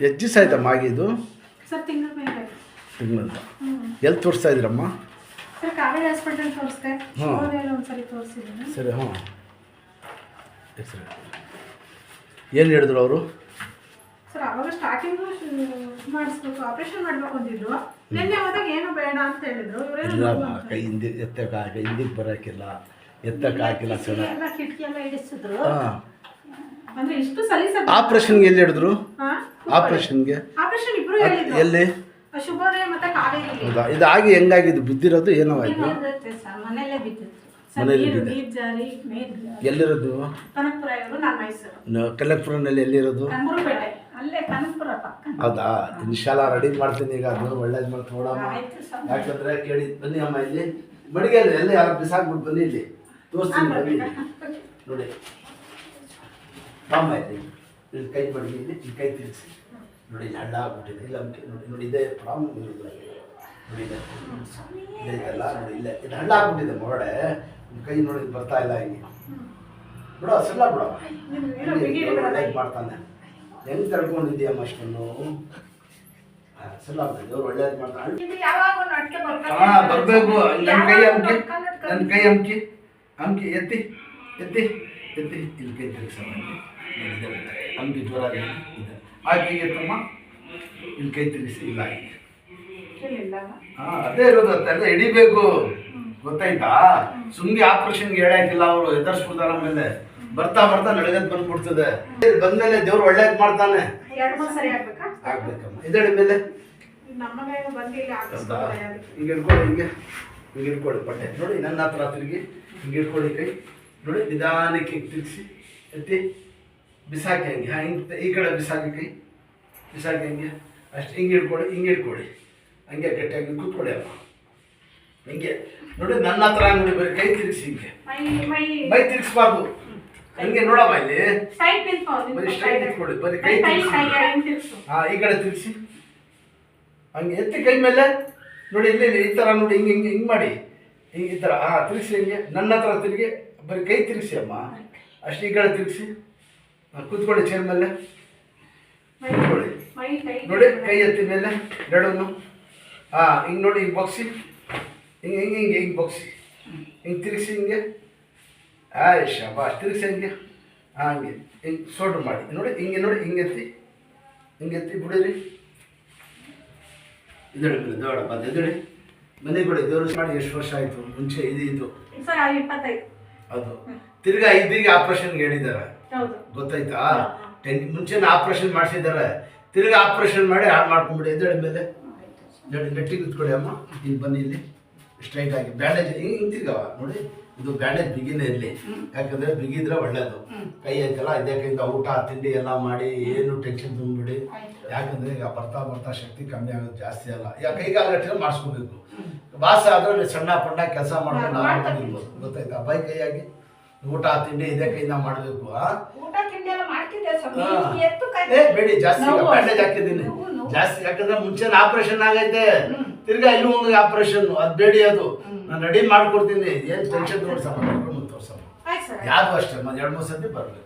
ಎಷ್ಟು ದಿವಸ ಆಯ್ತಮ್ಮ ಆಗಿದ್ದು? ಸರ್ ತಿಂಗಳಂತ. ಎಲ್ಲಿ ತೋರಿಸ್ತಾ ಇದ್ದೀರಮ್ಮ? ಸರ್ ಕಾವೇರಿ ಹಾಸ್ಪಿಟಲ್ ತೋರಿಸ್ದೆ. ಶಿವಮೊಗ್ಗದಲ್ಲಿ ಒಂದ್ಸರಿ ತೋರಿಸಿದ್ದೀನಿ. ಸರಿ. ಹ್ಞೂ ಸರಿ. ಏನು ಹೇಳಿದ್ರು ಅವರು? ಸರ್ ಅವಾಗ ಸ್ಟಾರ್ಟಿಂಗು ಮಾಡಿಸ್ಬೇಕು, ಆಪರೇಷನ್ ಮಾಡಬೇಕು ಅಂದಿದ್ರು. ನಿನ್ನೆ ಹೋದಾಗ ಏನು ಬೇಡ ಅಂತ ಹೇಳಿದ್ರು. ಕೈ ಹಿಂದಿಗೆ ಬರೋಕ್ಕಿಲ್ಲ, ಎತ್ತಕ್ಕೆ ಹಾಕಿಲ್ಲ. ಎಲ್ಲ ಕಿಟಕಿ ಎಲ್ಲ ಇಡಿಸಿದ್ರು. ಅಂದ್ರೆ ಇಷ್ಟು ಸಲೀಸಾಗಿ ಆಪರೇಷನ್ಗೆ ಎಲ್ಲಿ ಹಿಡಿದ್ರು? ಆಪರೇಷನ್ಗೆ ಇಬ್ರು ಹೇಳಿದ್ರು. ಎಲ್ಲಿ? ಶುಭೋದಯ ಮತ್ತೆ ಕಾವೇರಿ. ಹೌದಾ? ಇದಾಗಿ ಹೆಂಗಾಗಿದ್ದು? ಬಿದ್ದಿರೋದು ಏನೋ ಆಯ್ತು? ಮನೆಯಲ್ಲೇ ಬಿದ್ದಿತ್ತು. ಮನೇಲಿ ಎಲ್ಲಿರೋದು ನೀವು? ಕನಕಪುರ. ನಾನು ಮೈಸೂರು. ಕನಕಪುರನಲ್ಲಿ ಎಲ್ಲಿರೋದು? ಅಲ್ಲೇ ಕನಕಪುರ ಪಕ್ಕ. ಹೌದಾ? ಇನ್ಶಾಲ್ಲ ರೆಡಿ ಮಾಡ್ತೀನಿ ಈಗ. ಅದು ಒಳ್ಳೇದು ಮಾಡಿ ನೋಡಮ್ಮ. ಯಾಕಂದ್ರೆ ಕೇಳಿ ಬನ್ನಿ ಅಮ್ಮ, ಇಲ್ಲಿ ಮಡಿಗೆಲ್ಲ ಎಲ್ಲ ಯಾರು ಬಿಸಾಕ್ಬಿಟ್ಟು ಬನ್ನಿ, ಇಲ್ಲಿ ತೋರಿಸ್ತೀನಿ ಬನ್ನಿ. ನೋಡಿ ಬಾಮ್ಮ, ಇಲ್ಲಿ ಕೈ ಮಡಿಗೆ, ಇಲ್ಲಿ ಕೈ ತಿರ್ಗಿಸಿ ನೋಡಿ. ಇಲ್ಲಿ ಹಳ್ಳ ಆಗ್ಬಿಟ್ಟಿದೆ. ಇಲ್ಲ ನೋಡಿ, ನೋಡಿ ಇದೇ ಪ್ರಾಬ್ಲಮ್ ಇರೋದು. ನೋಡಿ ಇದೆಲ್ಲ ನೋಡಿ, ಇಲ್ಲೇ ಇದು ಹಳ್ಳ ಆಗ್ಬಿಟ್ಟಿದೆ ಮೊರಡೆ. ಕೈ ನೋಡಿ ಬರ್ತಾ ಇಲ್ಲ. ಹಿಂಗೆ ಬಿಡೋ ಸಲ್ಲ ಬಿಡೋ, ಮಾಡ್ತಾನೆ. ಹೆಂಗೆ ತಡ್ಕೊಂಡಿದ್ದೀಯಮ್ಮ ಅಷ್ಟನ್ನು? ಸಲ್ಲ ದೇವ್ರು ಒಳ್ಳೇದು ಮಾಡ್ತಾನೆ. ಬರಬೇಕು. ನನ್ನ ಕೈ ಅಮ್ಕಿ, ನನ್ನ ಕೈ ಅಮ್ಕಿ, ಅಮ್ಕಿ ಎತ್ತಿ ಎತ್ತಿ ಎತ್ತಿ. ಇಲ್ಲಿ ಕೈ ತಿರುಗಿಸಮ್ಮ. ಅಮ್ಕಿ ಜ್ವರ ಇದೆ. ಹಾಗೆ ಎತ್ತಮ್ಮ, ಇಲ್ಲಿ ಕೈ ತಿರುಗಿಸಿ. ಇಲ್ಲ ಹಾಗೆ. ಅದೇ ಇರೋದು. ಅಲ್ಲ ಹಿಡಿಬೇಕು, ಗೊತ್ತಾಯ್ತಾ? ಸುಮ್ಮನೆ ಆಪರೇಷನ್ಗೆ ಹೇಳಾಕಿಲ್ಲ ಅವರು. ಎದುರಿಸ್ಬಿಡ್ತಾರ. ಆಮೇಲೆ ಬರ್ತಾ ಬರ್ತಾ ನಡೆಯೋದು ಬಂದ್ಬಿಡ್ತದೆ. ಬಂದ್ಮೇಲೆ ದೇವ್ರು ಒಳ್ಳೇದು ಮಾಡ್ತಾನೆ. ಆಗ್ಬೇಕಮ್ಮ. ಇದಳಿ ಮೇಲೆ ಹಿಂಗೆ ಇಟ್ಕೊಳ್ಳಿ, ಹಿಂಗೆ ಹಿಂಗೆ ಇಟ್ಕೊಳ್ಳಿ ಬಟ್ಟೆ. ನೋಡಿ ನನ್ನ ಹತ್ರ ತಿರುಗಿ ಹಿಂಗೆ ಇಟ್ಕೊಳ್ಳಿ ಕೈ. ನೋಡಿ ನಿಧಾನಕ್ಕೆ ತಿರುಗಿಸಿ ಎತ್ತಿ ಬಿಸಾಕಿ. ಹಂಗೆ ಹಿಂಗೆ ಈ ಕಡೆ ಬಿಸಾಕಿ, ಕೈ ಬಿಸಾಕಿ ಹಂಗೆ ಅಷ್ಟು. ಹಿಂಗೆ ಇಟ್ಕೊಳ್ಳಿ, ಹಿಂಗೆ ಇಟ್ಕೊಳ್ಳಿ. ಹಂಗೆ ಗಟ್ಟಿಯಾಗಿ ಕೂತ್ಕೊಳ್ಳಿ ಅಮ್ಮ. ಹಿಂಗೆ ನೋಡಿ ನನ್ನ ಹತ್ರ ನೋಡಿ. ಬರೀ ಕೈ ತಿರುಗಿಸಿ ಹಿಂಗೆ. ಮೈ ತಿರ್ಗಿಸ್ಬಾರ್ದು. ಹಂಗೆ ನೋಡಮ್ಮ, ಇಲ್ಲಿ ಬರೀ ಸ್ಟ್ರೈಟ್ ಇಟ್ಕೊಳ್ಳಿ. ಬರೀ ಕೈ ತಿರ್ಗಿಸಿ. ಈ ಕಡೆ ತಿರ್ಗಿಸಿ ಹಂಗೆ ಎತ್ತಿ ಕೈ ಮೇಲೆ. ನೋಡಿ ಇಲ್ಲಿ ಈ ಥರ ನೋಡಿ. ಹಿಂಗೆ ಹಿಂಗೆ ಹಿಂಗೆ ಮಾಡಿ, ಹಿಂಗೆ ಈ ಥರ. ತಿರುಗಿಸಿ ಹಿಂಗೆ. ನನ್ನ ಹತ್ರ ತಿರುಗಿ ಬರೀ ಕೈ ತಿರುಗಿಸಿ ಅಮ್ಮ. ಅಷ್ಟು ಈ ಕಡೆ ತಿರುಗಿಸಿ. ಕೂತ್ಕೊಳ್ಳಿ ಚೇರ್ ಮೇಲೆ. ಕೂತ್ಕೊಳ್ಳಿ. ನೋಡಿ ಕೈ ಎತ್ತಿ ಮೇಲೆ ಎರಡನ್ನು. ಹಿಂಗೆ ನೋಡಿ, ಹಿಂಗೆ ಬಗ್ಸಿ. ಹಿಂಗೆ ಹಿಂಗೆ ಹಿಂಗೆ ಹಿಂಗೆ ಬಗ್ಸಿ. ಹಿಂಗೆ ತಿರುಗಿಸಿ ಹಿಂಗೆ. ಶಾಬಾಷ್. ತಿರುಗಿಸಿ ಹಿಂಗೆ. ಹಂಗೆ ಹಿಂಗೆ ಸೋಡ್ರು ಮಾಡಿ. ನೋಡಿ ಹಿಂಗೆ. ನೋಡಿ ಹಿಂಗೆ ಎತ್ತಿ, ಹಿಂಗೆ ಎತ್ತಿ ಬಿಡಿರಿ. ಇದಳಿ ದೊಡ್ಡ ಬಂದು ಎದಳಿ ಮನೆಗೆ ಕೊಡಿ. ದೇವ್ರ ಮಾಡಿ ಎಷ್ಟು ವರ್ಷ ಆಯಿತು? ಮುಂಚೆ ಇದು ಅದು ತಿರ್ಗಾ ಇದೀಗ ಆಪ್ರೇಷನ್ಗೆ ಹೇಳಿದ್ದಾರೆ. ಗೊತ್ತಾಯ್ತಾ? ಮುಂಚೆನೇ ಆಪ್ರೇಷನ್ ಮಾಡಿಸಿದ್ದಾರೆ. ತಿರ್ಗಾ ಆಪ್ರೇಷನ್ ಮಾಡಿ ಹಾಳು ಮಾಡ್ಕೊಂಡ್ಬಿಡಿ. ಎದಳಿ ಮೇಲೆ ಗಟ್ಟಿಗೆ ಕೂತ್ಕೊಳ್ಳಿ ಅಮ್ಮ. ಇಲ್ಲಿ ಬನ್ನಿ, ಇಲ್ಲಿ ಸ್ಟ್ರೈಟ್ ಆಗಿ. ಬ್ಯಾಂಡೇಜ್ ಹಿಂಗೆ ಹಿಂಗೆ ತಿರ್ಗವ ನೋಡಿ. ಇದು ಬ್ಯಾಂಡೇಜ್ ಬಿಗಿನೇ ಇರಲಿ. ಯಾಕಂದರೆ ಬಿಗಿದ್ರೆ ಒಳ್ಳೇದು. ಕೈ ಐತಲ್ಲ, ಇದೇ ಕೈಯಿಂದ ಊಟ ತಿಂಡಿ ಎಲ್ಲ ಮಾಡಿ ಏನು ಟೆನ್ಷನ್ ತುಂಬಿಬಿಡಿ. ಯಾಕಂದರೆ ಈಗ ಬರ್ತಾ ಬರ್ತಾ ಶಕ್ತಿ ಕಮ್ಮಿ ಆಗೋದು ಜಾಸ್ತಿ ಅಲ್ಲ. ಈಗ ಕೈಗಾಗಟ್ಟೆ ಮಾಡಿಸ್ಕೋಬೇಕು. ಭಾಸ ಆದರೆ ಸಣ್ಣ ಪಣ್ಣ ಕೆಲಸ ಮಾಡ್ಕೊಂಡು ಆರಾಮಾಗಿರ್ಬೋದು. ಗೊತ್ತಾಯ್ತಾ? ಬೈ ಕೈಯಾಗಿ ಊಟ ತಿಂಡಿ ಇದೇ ಕೈಯಿಂದ ಮಾಡಬೇಕು. ಬೇಡಿ ಜಾಸ್ತಿ. ಬ್ಯಾಂಡೇಜ್ ಹಾಕಿದ್ದೀನಿ ಜಾಸ್ತಿ. ಯಾಕಂದ್ರೆ ಮುಂಚೆನೇ ಆಪರೇಷನ್ ಆಗೈತೆ. ತಿರ್ಗಾ ಇಲ್ಲೂ ಒಂದು ಆಪರೇಷನ್. ಅದು ಬೇಡಿ. ಅದು ನಾನು ರೆಡಿ ಮಾಡ್ಕೊಡ್ತೀನಿ. ಏನು ಟೆನ್ಷನ್ ತೋರ್ಸಮ್ಮ. ತೋರ್ಸಮ್ಮ. ಯಾವುದು ಅಷ್ಟೇ 2-3 ಸತಿ ಬರಬೇಕು.